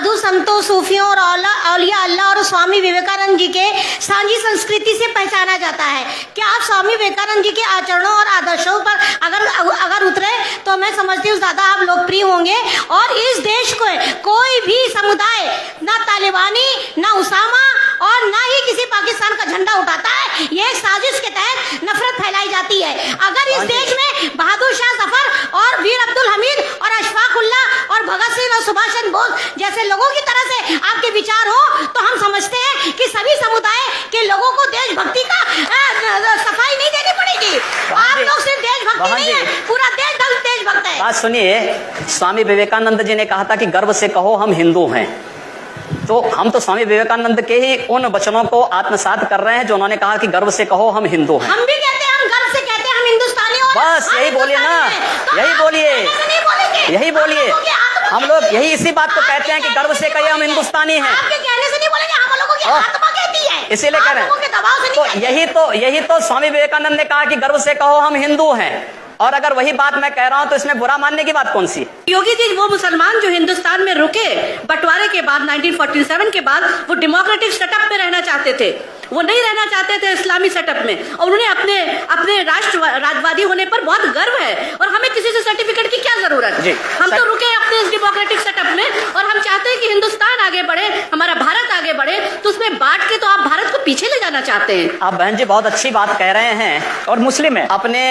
साधु संतों, सूफियों और औलिया अल्लाह और स्वामी विवेकानंद जी के सांझी संस्कृति से पहचाना जाता है। क्या आप स्वामी विवेकानंद जी के आचरणों और आदर्शों पर अगर उतरे तो मैं समझती हूँ ज्यादा आप लोकप्रिय होंगे और इस देश को कोई भी समुदाय, ना तालिबानी, ना उसामा और ना ही किसी पाकिस्तान का झंडा उठाता है। ये एक साजिश के तहत नफरत फैलाई जाती है। अगर इस देश में बहादुर शाह जफर और वीर अब्दुल हमीद और अशफाक उल्लाह और भगत सिंह और सुभाष चंद्र बोस जैसे लोगों की तरह से आपके विचार हो तो हम समझते हैं कि सभी समुदाय के लोगों को देशभक्ति का सफाई नहीं देनी पड़ेगी। आप लोग सिर्फ देशभक्ति नहीं है, पूरा देश देशभक्त है। बात सुनिए, स्वामी विवेकानंद जी ने कहा था कि गर्व से कहो हम हिंदू हैं। तो हम तो स्वामी विवेकानंद के ही उन वचनों को आत्मसात कर रहे हैं जो उन्होंने कहा कि गर्व से कहो हम हिंदू हैं। हम भी कहते हैं, हम गर्व से कहते हैं हम हिंदुस्तानी हैं। बस यही बोलिए ना, यही बोलिए, यही बोलिए। हम लोग यही इसी बात को कहते हैं कि गर्व से कहिए हम हिंदुस्तानी हैं। आपके कहने से नहीं बोलेंगे, हम लोगों की आत्मा कहती है, इसीलिए कह रहे हैं। तो यही तो स्वामी विवेकानंद ने कहा कि गर्व से कहो हम हिंदू हैं। और अगर वही बात मैं कह रहा हूं तो इसमें बुरा मानने की बात कौन सी? योगी जी वो मुसलमान जो हिंदुस्तान में रुके बंटवारे के बाद 1947 के बाद, वो डेमोक्रेटिक सेटअप में रहना चाहते थे, वो नहीं रहना चाहते थे इस्लामी सेटअप में। और उन्हें अपने राष्ट्रवादी होने पर बहुत गर्व है और हमें किसी से सर्टिफिकेट की क्या जरूरत है। हम तो रुके अपने इस डेमोक्रेटिक सेटअप में और हम चाहते हैं कि हिंदुस्तान आगे बढ़े, हमारा भारत आगे बढ़े। तो उसमें बांट के तो आप भारत को पीछे ले जाना चाहते हैं। आप बहन जी बहुत अच्छी बात कह रहे हैं और मुस्लिम है, अपने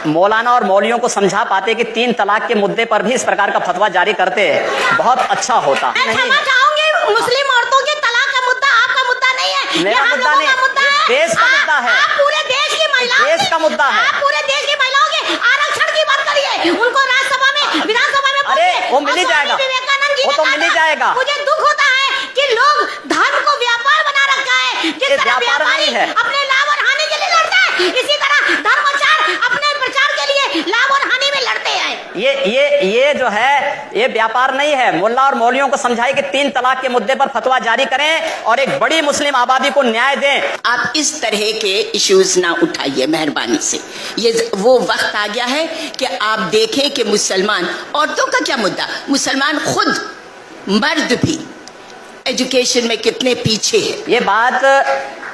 मौलाना और मौलियों को समझा पाते कि 3 तलाक के मुद्दे पर भी इस प्रकार का फतवा जारी करते बहुत अच्छा होता। मुस्लिम औरतों के तलाक का मुद्दा आपका मुद्दा नहीं है, मेरा मुद्दा नहीं, देश का मुद्दा है। आप पूरे देश की महिलाओं, देश का मुद्दा है। आप पूरे देश की महिलाओं के आरक्षण की बात करिए, उनको राज्यसभा में, विधानसभा में। अरे वो मिल ही जाएगा, वो तो मिल ही जाएगा। मुझे दुख होता है कि लोग धर्म को व्यापार बना रखा है। जिस तरह व्यापारी अपने लाभ और हानि के लिए लड़ता है, इसी तरह धर्माचार अपने प्रचार के लिए लाभ और हानि में लड़ते हैं। ये जो है ये व्यापार नहीं है। मुल्ला और मौलियों को समझाए कि 3 तलाक के मुद्दे पर फतवा जारी करें और एक बड़ी मुस्लिम आबादी को न्याय दें। आप इस तरह के इश्यूज ना उठाइए मेहरबानी से। ये वो वक्त आ गया है कि आप देखें कि मुसलमान, औरतों का क्या मुद्दा, मुसलमान खुद मर्द भी एजुकेशन में कितने पीछे है। ये बात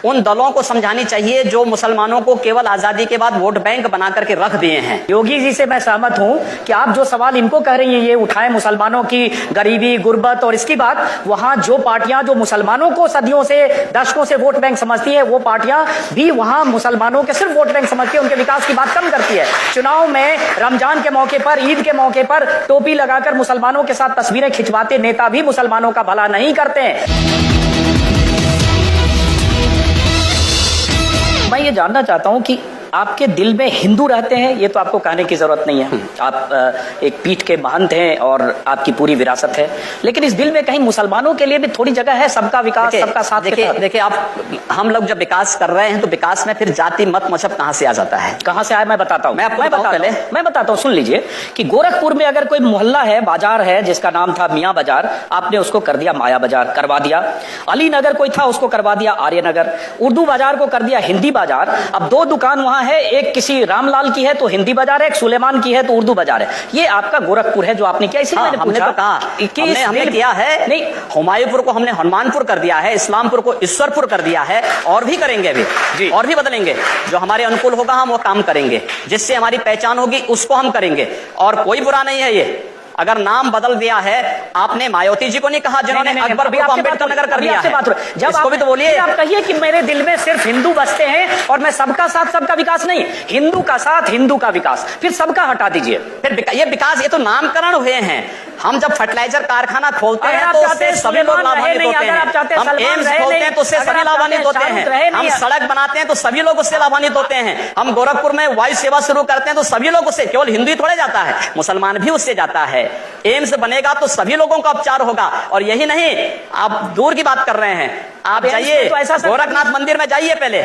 उन दलों को समझानी चाहिए जो मुसलमानों को केवल आजादी के बाद वोट बैंक बना करके रख दिए हैं। योगी जी से मैं सहमत हूं कि आप जो सवाल इनको कह रही हैं ये उठाएं, मुसलमानों की गरीबी, गुर्बत और इसकी बात, वहां जो पार्टियां जो मुसलमानों को सदियों से, दशकों से वोट बैंक समझती है, वो पार्टियां भी वहां मुसलमानों के सिर्फ वोट बैंक समझती है, उनके विकास की बात कम करती है। चुनाव में, रमजान के मौके पर, ईद के मौके पर टोपी लगाकर मुसलमानों के साथ तस्वीरें खिंचवाते नेता भी मुसलमानों का भला नहीं करते हैं। मैं ये जानना चाहता हूं कि आपके दिल में हिंदू रहते हैं, ये तो आपको कहने की जरूरत नहीं है। आप एक पीठ के महंत हैं और आपकी पूरी विरासत है, लेकिन इस दिल में कहीं मुसलमानों के लिए भी थोड़ी जगह है, सबका विकास, सबका साथ। देखिए आप, हम लोग जब विकास कर रहे हैं तो विकास में फिर जाति मत मजहब कहां से आ जाता है? कहां से आया मैं बताता हूं। मैं बताता हूं, सुन लीजिए कि गोरखपुर में अगर कोई मोहल्ला है, बाजार है जिसका नाम था मियां बाजार, आपने उसको कर दिया माया बाजार, करवा दिया। अली नगर कोई था, उसको करवा दिया आर्य नगर। उर्दू बाजार को कर दिया हिंदी बाजार। अब 2 दुकान वहां है, एक किसी रामलाल की है तो हिंदी बाजार है, एक सुलेमान की है तो उर्दू बाजार है। ये आपका गोरखपुर है जो आपने किया, इसलिए मैंने पूछा। तो कहा कि हमने किया है नहीं, हुमायूंपुर को हमने हनुमानपुर कर दिया है, इस्लामपुर को ईश्वरपुर कर दिया है, और भी करेंगे अभी, और भी बदलेंगे। जो हमारे अनुकूल होगा हम वो काम करेंगे, जिससे हमारी पहचान होगी उसको हम करेंगे, और कोई बुरा नहीं है ये। अगर नाम बदल दिया है, आपने मायावती जी को नहीं कहा जिन्होंने अकबरपुर को अम्बेडकर नगर कर दिया है। जब इसको भी तो बोलिए, आप कहिए कि मेरे दिल में सिर्फ हिंदू बसते हैं और मैं सबका साथ सबका विकास नहीं, हिंदू का साथ हिंदू का विकास, फिर सबका हटा दीजिए। फिर ये विकास, ये तो नामकरण हुए हैं। हम जब फर्टिलाइजर कारखाना खोलते हैं तो उससे सभी लोग लाभान्वित होते हैं। हम एम्स खोलते हैं तो उससे सभी लाभान्वित होते हैं। हम सड़क बनाते हैं तो सभी लोग उससे लाभान्वित होते हैं। हम गोरखपुर में वायु सेवा शुरू करते हैं तो सभी लोग उससे, केवल हिंदू ही थोड़े जाता है, मुसलमान भी उससे जाता है। एम्स बनेगा तो सभी लोगों का उपचार होगा। और यही नहीं, आप दूर की बात कर रहे हैं, आप जाइए गोरखनाथ मंदिर में जाइए, पहले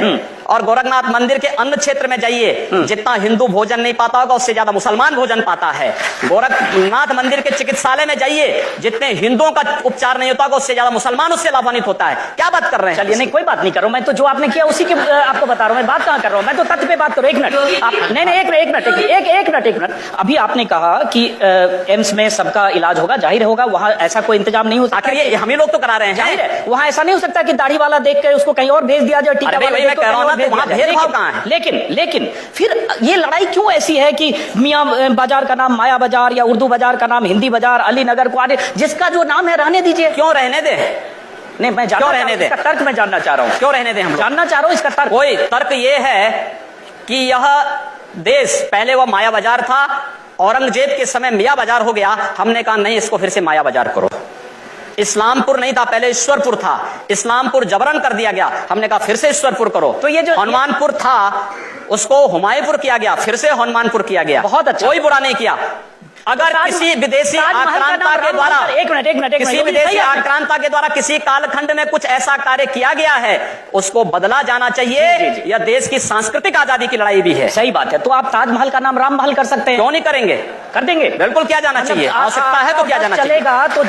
और गोरखनाथ मंदिर के अन्य क्षेत्र में जाइए, जितना हिंदू भोजन नहीं पाता होगा उससे ज्यादा मुसलमान भोजन पाता है। गोरखनाथ मंदिर के चिकित्सालय में जाइए, जितने हिंदुओं का उपचार नहीं होता होगा उससे ज्यादा मुसलमान उससे लाभान्वित होता है। क्या बात कर रहे हैं? चलिए, नहीं कोई बात नहीं कर रहा हूं मैं, तो जो आपने किया उसी की आपको बता रहा हूं। मैं बात कहां कर रहा हूं, मैं तो तथ्य पे बात कर रहा हूं। एक मिनट आप, नहीं एक मिनट। अभी आपने कहा कि एम्स में सबका इलाज होगा, जाहिर होगा, वहां ऐसा कोई इंतजाम नहीं हो सकता। आखिर ये हम ही लोग तो करा रहे हैं, जाहिर है वहां ऐसा नहीं हो सकता कि दाढ़ी वाला देख के उसको कहीं और भेज दिया जाए, टीका वाला मैं कह रहा हूं ना, तो वहां भेदभाव कहां है? लेकिन फिर ये लड़ाई क्यों ऐसी है कि मियां बाजार का नाम माया बाजार या उर्दू बाजार का नाम हिंदी बाजार, अली नगर को, जिसका जो नाम है रहने दीजिए। क्यों रहने दे? नहीं, मैं क्यों रहने दे? इसका तर्क मैं जानना चाह रहा हूं। क्यों रहने दे? हम जानना चाह रहा हूं इसका तर्क। कोई तर्क ये है कि यह देश पहले वह माया बाजार था, औरंगजेब के समय मिया बाजार हो गया। हमने कहा नहीं, इसको फिर से माया बाजार करो। इस्लामपुर नहीं था, पहले ईश्वरपुर था, इस्लामपुर जबरन कर दिया गया। हमने कहा फिर से ईश्वरपुर करो। तो ये जो हनुमानपुर था उसको हुमायूंपुर किया गया, फिर से हनुमानपुर किया गया। बहुत अच्छा, कोई बुरा नहीं किया। अगर किसी विदेशी आक्रांता के द्वारा एक मिनट किसी विदेशी आक्रांता के द्वारा किसी कालखंड में कुछ ऐसा कार्य किया गया है, उसको बदला जाना चाहिए। यह देश की सांस्कृतिक आजादी की लड़ाई भी है। सही बात है। तो आप ताजमहल का नाम राममहल कर सकते हैं, क्यों नहीं करेंगे? कर देंगे, बिल्कुल किया जाना चाहिए। आवश्यकता है तो किया जाना चाहिए। चलेगा। तो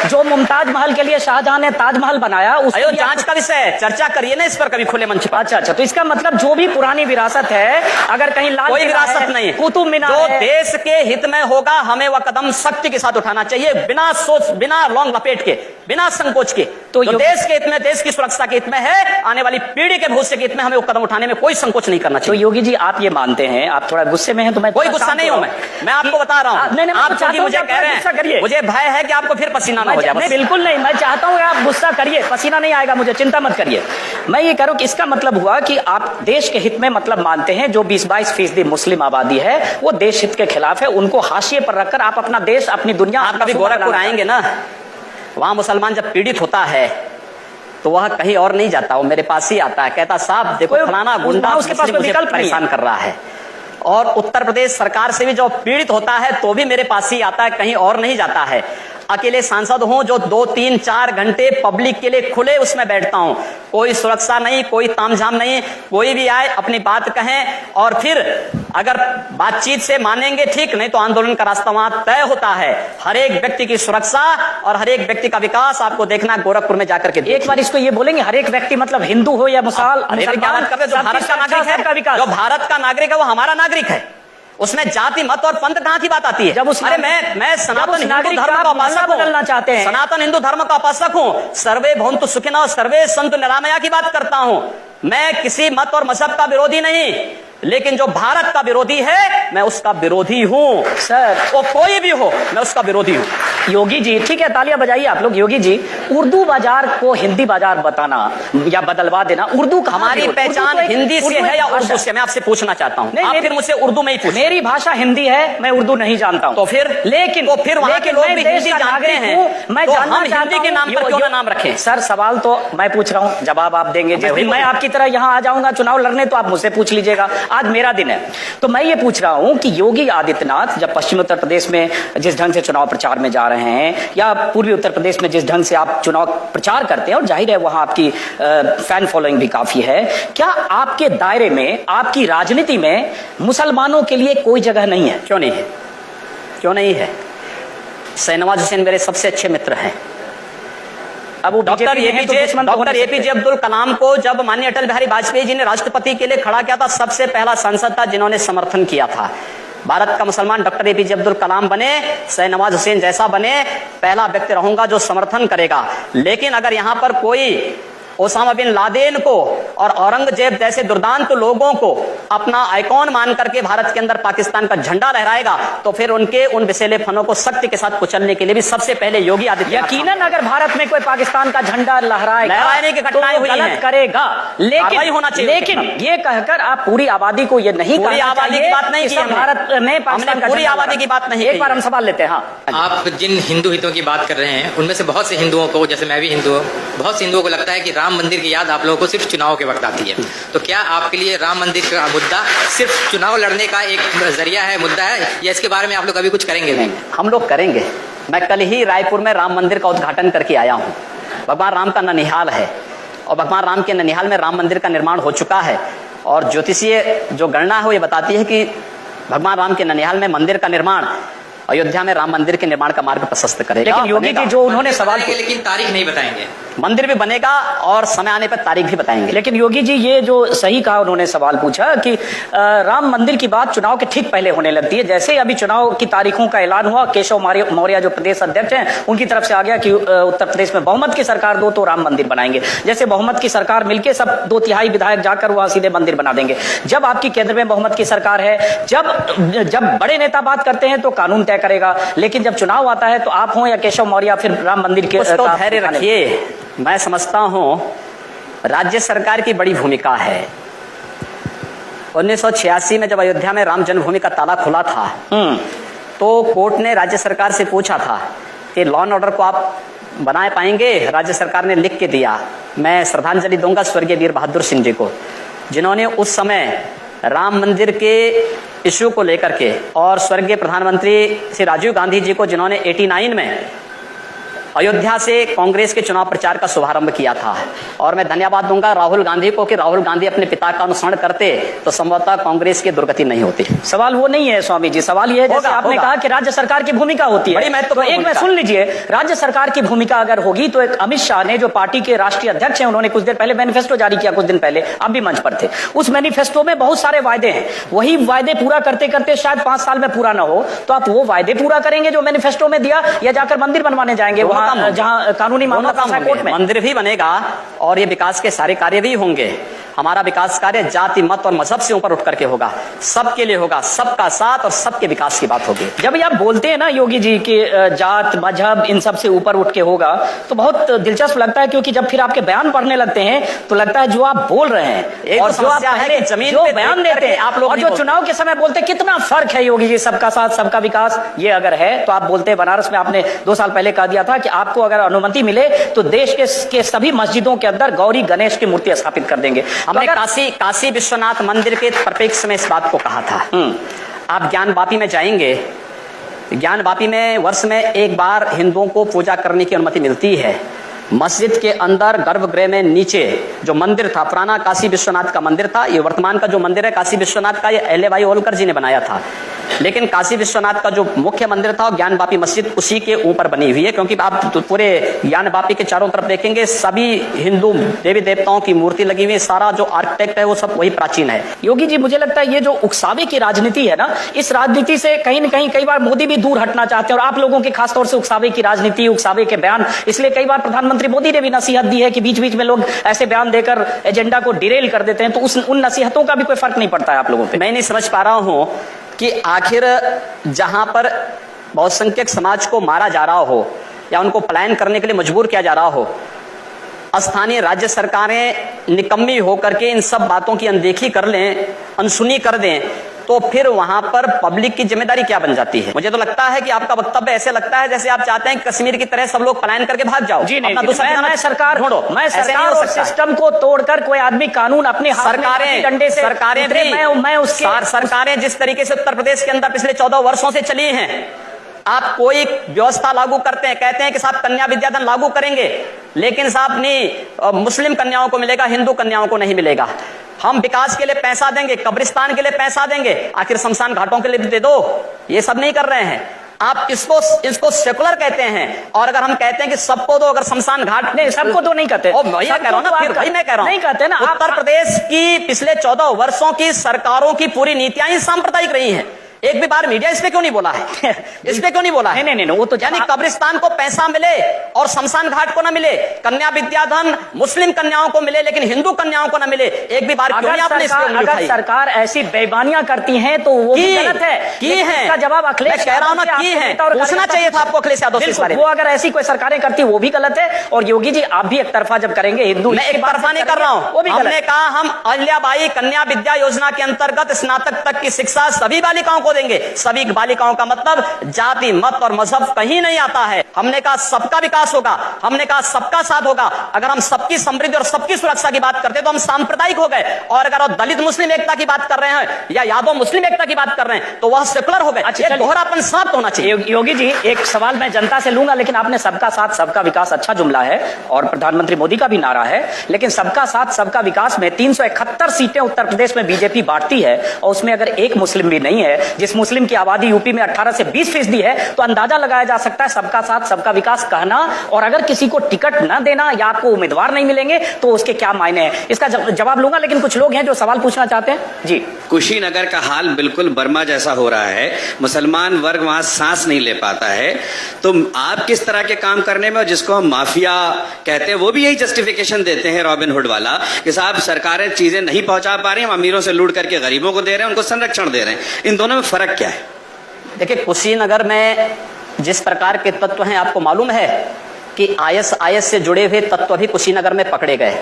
जो मुमताज महल के लिए शाहजहां ने ताजमहल बनाया, उसको जांच का विषय है, चर्चा करिए ना इस पर कभी खुले मंच पर। अच्छा, तो इसका मतलब जो भी पुरानी विरासत है, अगर कहीं लाल कोई विरासत नहीं, कुतुब मीनार जो देश के हित में होगा हमें वह कदम सख्ती के साथ उठाना चाहिए, बिना सोच, बिना लौंग लपेट के, बिना संकोच के। तो देश के हित में, देश की सुरक्षा के हित में है, आने वाली पीढ़ी के भविष्य के हित में हमें वो कदम उठाने में कोई संकोच नहीं करना चाहिए। तो योगी जी आप ये मानते हैं, आप थोड़ा गुस्से में हैं, तो मैं कोई गुस्सा नहीं हूं। मैं आपको बता रहा हूं, आप क्योंकि मुझे कह रहे हैं, मुझे भय है कि आपको फिर पसीना ना हो जाए। नहीं, बिल्कुल नहीं, मैं चाहता हूं आप गुस्सा करिए, पसीना नहीं आएगा मुझे, चिंता मत करिए। मैं ये कह रहा हूं कि इसका मतलब हुआ कि आप देश के हित में मतलब मानते हैं, जो 20-22% मुस्लिम आबादी है वो देश हित के खिलाफ है, उनको हाशिए पर रखकर आप अपना देश, अपनी दुनिया। आप कभी गोरखपुर आएंगे ना, वहां मुसलमान जब पीड़ित होता है तो वह कहीं और नहीं जाता, वो मेरे पास ही आता है, कहता साहब देखो फलाना गुंडा उसके पास कोई विकल्प परेशान कर रहा है। और उत्तर प्रदेश सरकार से भी जो पीड़ित होता है तो भी मेरे पास ही आता है, कहीं और नहीं जाता है। अकेले सांसद हूं जो 2-3-4 घंटे पब्लिक के लिए खुले उसमें बैठता हूं, कोई सुरक्षा नहीं, कोई तामझाम नहीं, कोई भी आए अपनी बात कहें और फिर अगर बातचीत से मानेंगे ठीक, नहीं तो आंदोलन का रास्ता वहां तय होता है। हर एक व्यक्ति की सुरक्षा और हर एक व्यक्ति का विकास आपको देखना है गोरखपुर में जाकर के। एक बार इसको ये बोलेंगे, हर एक व्यक्ति मतलब हिंदू हो या मुसलमान, जो भारत का नागरिक है, जो भारत का नागरिक है वो हमारा नागरिक है, उसमें जाति मत और पंथ कहां की बात आती है? जब उस मैं सनातन हिंदू धर्म का उपासक बदलना चाहते हैं, सनातन हिंदू धर्म का उपासक हूं, सर्वे भवन्तु सुखिनः सर्वे सन्तु निरामया की बात करता हूं। मैं किसी मत और मजहब का विरोधी नहीं, लेकिन जो भारत का विरोधी है मैं उसका विरोधी हूं सर, वो कोई भी हो मैं उसका विरोधी हूं। योगी जी ठीक है, तालियां बजाइए आप लोग। योगी जी, उर्दू बाजार को हिंदी बाजार बताना या बदलवा देना, उर्दू का हमारी पहचान हिंदी से है या उर्दू से? मैं आपसे पूछना चाहता हूं, आप फिर मुझसे उर्दू में ही पूछें। मेरी भाषा हिंदी है, मैं उर्दू नहीं जानता हूं। तो फिर वहां के लोग भी हिंदी जानते हैं, मैं जानना हिंदी के नाम पर क्यों ना नाम रखें? सर सवाल तो मैं पूछ रहा हूं, जवाब आप देंगे। जिस दिन मैं आपकी तरह यहां आ जाऊंगा चुनाव लड़ने तो आप मुझसे पूछ लीजिएगा, आज मेरा दिन है। तो मैं ये पूछ रहा हूं कि योगी आदित्यनाथ जब पश्चिमी उत्तर प्रदेश में जिस ढंग से चुनाव प्रचार में जा रहे हैं, या पूर्वी उत्तर प्रदेश में जिस ढंग से आप चुनाव प्रचार करते हैं, और जाहिर है वहां आपकी फैन फॉलोइंग भी काफी है, क्या आपके दायरे में, आपकी राजनीति में मुसलमानों के लिए कोई जगह नहीं है? क्यों नहीं है? क्यों नहीं है? शाहनवाज हुसैन मेरे सबसे अच्छे मित्र हैं। अब डॉक्टर एपीजे अब्दुल कलाम को जब माननीय अटल बिहारी वाजपेयी जी ने राष्ट्रपति के लिए खड़ा किया था, सबसे पहला सांसद था जिन्होंने समर्थन किया था। भारत का मुसलमान डॉक्टर एपीजे अब्दुल कलाम बने, शाहनवाज हुसैन जैसा बने, पहला व्यक्ति रहूंगा जो समर्थन करेगा। लेकिन अगर यहां पर कोई ओसामा बिन लादेन को और औरंगजेब जैसे दुर्दांत लोगों को अपना आइकॉन मान करके भारत के अंदर पाकिस्तान का झंडा लहराएगा, तो फिर उनके उन विषैले फनों को सख्ती के साथ कुचलने के लिए भी सबसे पहले योगी आदित्यनाथ। यकीनन अगर भारत में कोई पाकिस्तान का झंडा लहराने की घटनाएं हुई हैं, करेगा, लेकिन होना चाहिए। लेकिन ये कहकर आप पूरी आबादी को ये नहीं, पूरी आबादी की बात नहीं की, भारत में पाकिस्तान पूरी आबादी की बात नहीं। एक बार हम सवाल लेते हैं। हाँ, आप जिन हिंदू हितों की बात कर रहे हैं उनमें से बहुत से हिंदुओं को, जैसे मैं भी हिंदू हूँ, बहुत से हिंदुओं को लगता है कि राम मंदिर की याद आप लोगों को सिर्फ चुनाव के वक्त आती है। तो क्या आपके लिए राम मंदिर का मुद्दा सिर्फ चुनाव लड़ने का एक जरिया है, मुद्दा है, या इसके बारे में आप लोग अभी कुछ करेंगे? नहीं, हम लोग करेंगे। मैं कल ही रायपुर में राम मंदिर का उद्घाटन करके आया हूं। भगवान राम का ननिहाल है और भगवान राम के ननिहाल में राम मंदिर का निर्माण हो चुका है। और ज्योतिषीय जो गणना है वो ये बताती है कि भगवान राम के ननिहाल में मंदिर का निर्माण अयोध्या में राम मंदिर के निर्माण का मार्ग प्रशस्त करेगा। लेकिन योगी जी जो उन्होंने सवाल, लेकिन तारीख नहीं बताएंगे। मंदिर भी बनेगा और समय आने पर तारीख भी बताएंगे। लेकिन योगी जी ये जो सही कहा, उन्होंने सवाल पूछा कि राम मंदिर की बात चुनाव के ठीक पहले होने लगती है। जैसे ही अभी चुनाव की तारीखों का ऐलान हुआ, केशव मौर्य जो प्रदेश अध्यक्ष हैं उनकी तरफ से आ गया कि उत्तर प्रदेश में बहुमत की सरकार दो तो राम मंदिर बनाएंगे। जैसे बहुमत की सरकार मिलकर सब 2/3 विधायक जाकर वहां सीधे मंदिर बना देंगे। जब आपकी केंद्र में बहुमत की सरकार है, जब बड़े नेता बात करते हैं तो कानून तय करेगा, लेकिन जब चुनाव आता है तो आप हो या केशव मौर्य फिर राम मंदिर के धैर्य रखिए। मैं समझता हूं राज्य सरकार की बड़ी भूमिका है। 1986 में जब अयोध्या में राम जन्मभूमि का ताला खुला था तो कोर्ट ने राज्य सरकार से पूछा था कि लॉ एंड ऑर्डर को आप बनाए पाएंगे। राज्य सरकार ने लिख के दिया। मैं श्रद्धांजलि दूंगा स्वर्गीय वीर बहादुर सिंह जी को, जिन्होंने उस समय राम मंदिर के इश्यू को लेकर के, और स्वर्गीय प्रधानमंत्री श्री राजीव गांधी जी को, जिन्होंने 89 में अयोध्या से कांग्रेस के चुनाव प्रचार का शुभारंभ किया था। और मैं धन्यवाद दूंगा राहुल गांधी को कि राहुल गांधी अपने पिता का अनुसरण करते तो संभवतः कांग्रेस की दुर्गति नहीं होती। सवाल वो नहीं है स्वामी जी, सवाल ये है जैसे आपने कहा कि राज्य सरकार की भूमिका होती है, तो एक में सुन लीजिए, राज्य सरकार की भूमिका अगर होगी तो एक अमित शाह ने, जो पार्टी के राष्ट्रीय अध्यक्ष हैं, उन्होंने कुछ देर पहले मैनिफेस्टो जारी किया, कुछ दिन पहले आप भी मंच पर थे। उस मैनिफेस्टो में बहुत सारे वायदे हैं, वही वायदे पूरा करते करते शायद 5 साल में पूरा ना हो, तो आप वो वायदे पूरा करेंगे जो मैनिफेस्टो में दिया, या जाकर मंदिर बनवाने जाएंगे वहां जहां कानूनी मामला कोर्ट में? मंदिर भी बनेगा और ये विकास के सारे कार्य भी होंगे। हमारा विकास कार्य जाति, मत और मजहब से ऊपर उठ करके होगा, सबके लिए होगा, सबका साथ और सबके विकास की बात होगी। जब आप बोलते हैं ना योगी जी कि जात मजहब इन सब से ऊपर उठ के होगा, तो बहुत दिलचस्प लगता है, क्योंकि जब फिर आपके बयान पढ़ने लगते हैं तो लगता है जो आप बोल रहे हैं और जो आप पहले जमीन जो बयान देते हैं आप लोग, और जो चुनाव के समय बोलते हैं, कितना फर्क है योगी जी। सबका साथ सबका विकास ये अगर है तो आप बोलते हैं, बनारस में आपने 2 साल पहले कह दिया था कि आपको अगर अनुमति मिले तो देश के सभी मस्जिदों के अंदर गौरी गणेश की मूर्ति स्थापित कर देंगे। हमने काशी विश्वनाथ मंदिर के परिप्रेक्ष्य में इस बात को कहा था। आप ज्ञानवापी में जाएंगे, ज्ञानवापी में वर्ष में एक बार हिंदुओं को पूजा करने की अनुमति मिलती है। मस्जिद के अंदर गर्भगृह में नीचे जो मंदिर था, पुराना काशी विश्वनाथ का मंदिर था। ये वर्तमान का जो मंदिर है काशी विश्वनाथ का, ये अहिल्याबाई होलकर जी ने बनाया था। लेकिन काशी विश्वनाथ का जो मुख्य मंदिर था, ज्ञानवापी मस्जिद उसी के ऊपर बनी हुई है, क्योंकि आप तो पूरे ज्ञानवापी के चारों तरफ देखेंगे सभी हिंदू देवी देवताओं की मूर्ति लगी हुई है। सारा जो आर्किटेक्ट है वो सब वही प्राचीन है। योगी जी, मुझे लगता है ये जो उकसावे की राजनीति है ना, इस राजनीति से कहीं न कहीं कई बार मोदी भी दूर हटना चाहते हैं, और आप लोगों के खासतौर से उकसावे की राजनीति, उकसावे के बयान, इसलिए कई बार प्रधानमंत्री मोदी ने भी नसीहत दी है कि बीच बीच में लोग ऐसे बयान देकर एजेंडा को डिरेल कर देते हैं, तो उन नसीहतों का भी कोई फर्क नहीं पड़ता है आप लोगों पे? मैं नहीं समझ पा रहा हूं कि आखिर जहां पर बहुसंख्यक समाज को मारा जा रहा हो या उनको पलायन करने के लिए मजबूर किया जा रहा हो, स्थानीय राज्य सरकारें निकम्मी होकर के इन सब बातों की अनदेखी कर लें, अनसुनी कर दें, तो फिर वहां पर पब्लिक की जिम्मेदारी क्या बन जाती है? मुझे तो लगता है कि आपका वक्तव्य ऐसे लगता है जैसे आप चाहते हैं कि कश्मीर की तरह सब लोग पलायन करके भाग जाओ। जी नहीं, मैं सरकार ढूंढो, मैं सरकार और सिस्टम को तोड़कर कोई आदमी कानून अपने सरकारें सरकारें जिस तरीके से उत्तर प्रदेश के अंदर पिछले 14 वर्षों से चली हैं, आप कोई व्यवस्था लागू करते हैं, कहते हैं कि साहब कन्या विद्याधन लागू करेंगे, लेकिन साहब नहीं मुस्लिम कन्याओं को मिलेगा, हिंदू कन्याओं को नहीं मिलेगा। हम विकास के लिए पैसा देंगे, कब्रिस्तान के लिए पैसा देंगे, आखिर शमशान घाटों के लिए भी दे दो। ये सब नहीं कर रहे हैं आप। इसको सेकुलर कहते हैं, और अगर हम कहते हैं कि सबको दो, अगर शमशान घाट नहीं, सबको तो नहीं कहते। वही मैं कह रहा हूं ना, फिर वही मैं कह रहा हूं, नहीं कहते ना। उत्तर प्रदेश की पिछले 14 वर्षों की सरकारों की पूरी नीतियां ही सांप्रदायिक रही हैं। एक भी बार मीडिया इस पे क्यों नहीं बोला है? इस पे क्यों नहीं बोला है? नहीं, वो तो यानी कब्रिस्तान को पैसा मिले और शमशान घाट को ना मिले, कन्या विद्याधन मुस्लिम कन्याओं को मिले लेकिन हिंदू कन्याओं को ना मिले, एक भी बार क्यों नहीं आपने इस पे उंगली उठाई? सरकार ऐसी बेईमानियां करती है तो वो भी गलत है। की है इसका जवाब अखिलेश, मैं कह रहा हूं ना, की है, पूछना चाहिए था आपको अखिलेश यादव से इस बारे में। वो अगर ऐसी कोई सरकारें करती वो भी गलत है, और योगी जी आप भी एक तरफा जब करेंगे हिंदू, मैं एक तरफा नहीं कर रहा हूं। हमने कहा हम अहिल्याबाई कन्या विद्या योजना के अंतर्गत स्नातक तक की शिक्षा सभी बालिकाओं को को देंगे। सभी बालिकाओं का मतलब जाति, मत और मजहब कहीं नहीं आता है। हमने कहा सबका विकास होगा, हमने कहा सबका साथ होगा। अगर हम सबकी समृद्धि और सबकी सुरक्षा की बात करते तो हम सांप्रदायिक हो गए, और अगर हम दलित मुस्लिम एकता की बात कर रहे हैं या यादव मुस्लिम एकता की बात कर रहे हैं तो वह सेकुलर हो गए। अच्छा, दोहरापन समाप्त होना चाहिए। योगी जी, एक सवाल मैं जनता से लूंगा, लेकिन आपने सबका साथ सबका विकास अच्छा जुमला है और प्रधानमंत्री मोदी का भी नारा है, लेकिन सबका साथ सबका विकास में 371 सीटें उत्तर प्रदेश में बीजेपी बांटती है और उसमें अगर एक मुस्लिम भी नहीं है, जिस मुस्लिम की आबादी यूपी में 18 से 20% है, तो अंदाजा लगाया जा सकता है सबका साथ सबका विकास कहना और अगर किसी को टिकट न देना या आपको उम्मीदवार नहीं मिलेंगे तो उसके क्या मायने हैं। इसका जवाब लूंगा, लेकिन कुछ लोग हैं जो सवाल पूछना चाहते हैं। जी, कुशीनगर का हाल बिल्कुल बर्मा जैसा हो रहा है, मुसलमान वर्ग वहां सांस नहीं ले पाता है, तो आप किस तरह के काम करने में, जिसको हम माफिया कहते हैं, वो भी यही जस्टिफिकेशन देते हैं रॉबिनहुड वाला कि साहब सरकारें चीजें नहीं पहुंचा पा रही, हम अमीरों से लूट करके गरीबों को दे रहे हैं, उनको संरक्षण दे रहे हैं। इन दोनों में फर्क क्या है? देखिए, कुशीनगर में जिस प्रकार के तत्व हैं, आपको मालूम है कि आईएस से जुड़े हुए तत्व भी कुशीनगर में पकड़े गए,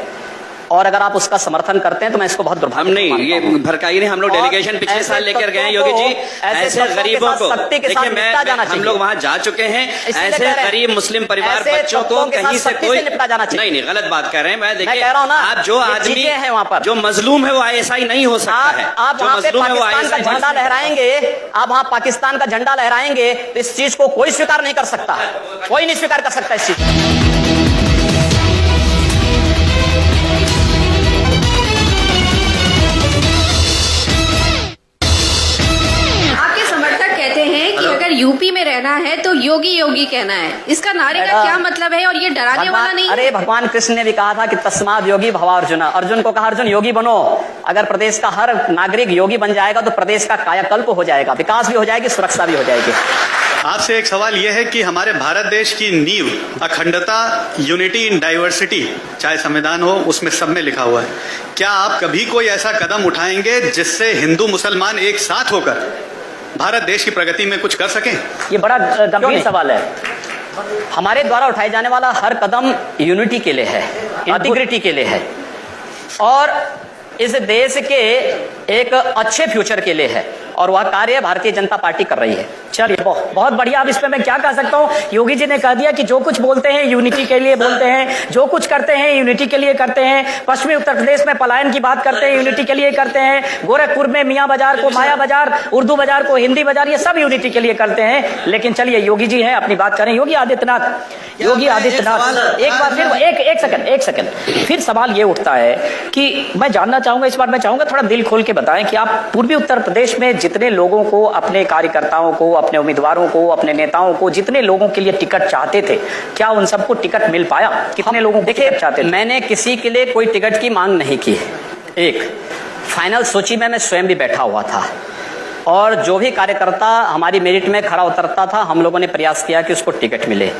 और अगर आप उसका समर्थन करते हैं तो मैं इसको बहुत दुर्भाग्य नहीं, ये भड़काई नहीं, हम लोग डेलीगेशन पिछले साल लेकर गए योगी जी। ऐसे गरीबों को देखिए, हम लोग वहां जा चुके हैं, ऐसे गरीब मुस्लिम परिवार बच्चों को कहीं से कोई नहीं गलत बात कर रहे हैं। मैं देखिए, आप जो आदमी है वहां पर जो मजलूम है वो ISI नहीं हो सकता है। आप वहां पे पाकिस्तान का झंडा लहराएंगे, आप वहां पाकिस्तान का झंडा लहराएंगे तो इस चीज को कोई स्वीकार नहीं कर सकता, कोई नहीं स्वीकार कर सकता इस चीज। यूपी में रहना है तो योगी योगी कहना है, इसका नारे का क्या मतलब है? और ये डराने वाला नहीं है? अरे भगवान कृष्ण ने भी कहा था कि तस्माद योगी भवा अर्जुन, अर्जुन को कहा अर्जुन योगी बनो। अगर प्रदेश का हर नागरिक योगी बन जाएगा तो प्रदेश का कायाकल्प हो जाएगा, विकास भी हो जाएगी, सुरक्षा भी हो जाएगी। आपसे एक सवाल यह है कि हमारे भारत देश की नींव अखंडता, यूनिटी इन डाइवर्सिटी, चाहे संविधान हो उसमें सब में लिखा हुआ है। क्या आप कभी कोई ऐसा कदम उठाएंगे जिससे हिंदू मुसलमान एक साथ होकर भारत देश की प्रगति में कुछ कर सकें? ये बड़ा गंभीर सवाल है। हमारे द्वारा उठाए जाने वाला हर कदम यूनिटी के लिए है, इंटीग्रिटी के लिए है, और इस देश के एक अच्छे फ्यूचर के लिए है, और वह कार्य भारतीय जनता पार्टी कर रही है। चलिए, बहुत बढ़िया। अब इस पे मैं क्या कह सकता हूँ, योगी जी ने कह दिया कि जो कुछ बोलते हैं यूनिटी के लिए बोलते हैं, जो कुछ करते हैं यूनिटी के लिए करते हैं। पश्चिमी उत्तर प्रदेश में पलायन की बात करते हैं, यूनिटी के लिए करते हैं। गोरखपुर में मियाँ बाजार को माया बाजार, उर्दू बाजार को हिंदी बाजार, ये सब यूनिटी के लिए करते हैं। लेकिन चलिए, योगी जी हैं, अपनी बात करें। योगी आदित्यनाथ, एक बार फिर एक सेकंड फिर सवाल ये उठता है कि मैं जानना चाहूंगा, इस बार मैं चाहूंगा थोड़ा दिल खोल के बताएं कि आप पूर्वी उत्तर प्रदेश में जितने लोगों को, अपने कार्यकर्ताओं को, अपने उम्मीदवारों को, अपने नेताओं को, जितने लोगों के लिए टिकट चाहते थे, क्या उन सबको टिकट मिल पाया? कितने लोगों को टिकट चाहते थे? मैंने किसी के लिए कोई टिकट की मांग नहीं की। एक फाइनल सूची में मैं स्वयं भी बैठा हुआ था, और जो भी कार्यकर्ता हमारी मेरिट में खड़ा उतरता था, हम लोगों ने प्रयास किया कि उसको टिकट मिले,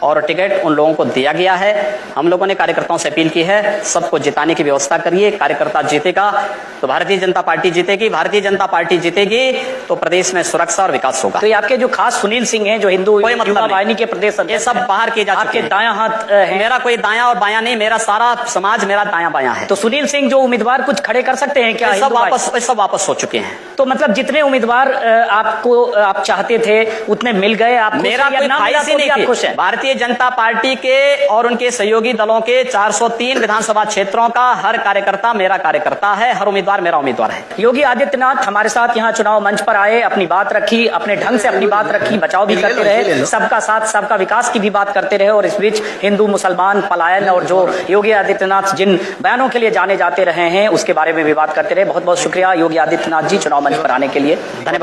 और टिकट उन लोगों को दिया गया है। हम लोगों ने कार्यकर्ताओं से अपील की है, सबको जिताने की व्यवस्था करिए। कार्यकर्ता जीतेगा तो भारतीय जनता पार्टी जीतेगी, भारतीय जनता पार्टी जीतेगी तो प्रदेश में सुरक्षा और विकास होगा। तो ये आपके जो खास सुनील सिंह हैं, जो हिंदू युवा वाहिनी के प्रदेश, ये सब बाहर किए जा चुके हैं। दायां हाथ है। मेरा कोई दायां और बायां नहीं, मेरा सारा समाज मेरा दायां बायां है। तो सुनील सिंह जो उम्मीदवार कुछ खड़े कर सकते हैं क्या? सब वापस हो चुके हैं। तो मतलब जितने उम्मीदवार आप चाहते थे उतने मिल गए? आप मेरा कोई ख्वाहिश ही नहीं थी। भारतीय जनता पार्टी के और उनके सहयोगी दलों के 403 विधानसभा क्षेत्रों का हर कार्यकर्ता मेरा कार्यकर्ता है, हर उम्मीदवार मेरा उम्मीदवार है। योगी आदित्यनाथ हमारे साथ यहाँ चुनाव मंच पर आए, अपनी बात रखी, अपने ढंग से अपनी बात रखी, बचाव भी करते रहे, सबका साथ सबका विकास की भी बात करते रहे, और इस बीच हिंदू मुसलमान पलायन और जो योगी आदित्यनाथ जिन बयानों के लिए जाने जाते रहे हैं उसके बारे में भी बात करते रहे। बहुत बहुत शुक्रिया योगी आदित्यनाथ जी चुनाव मंच पर आने के लिए। धन्यवाद।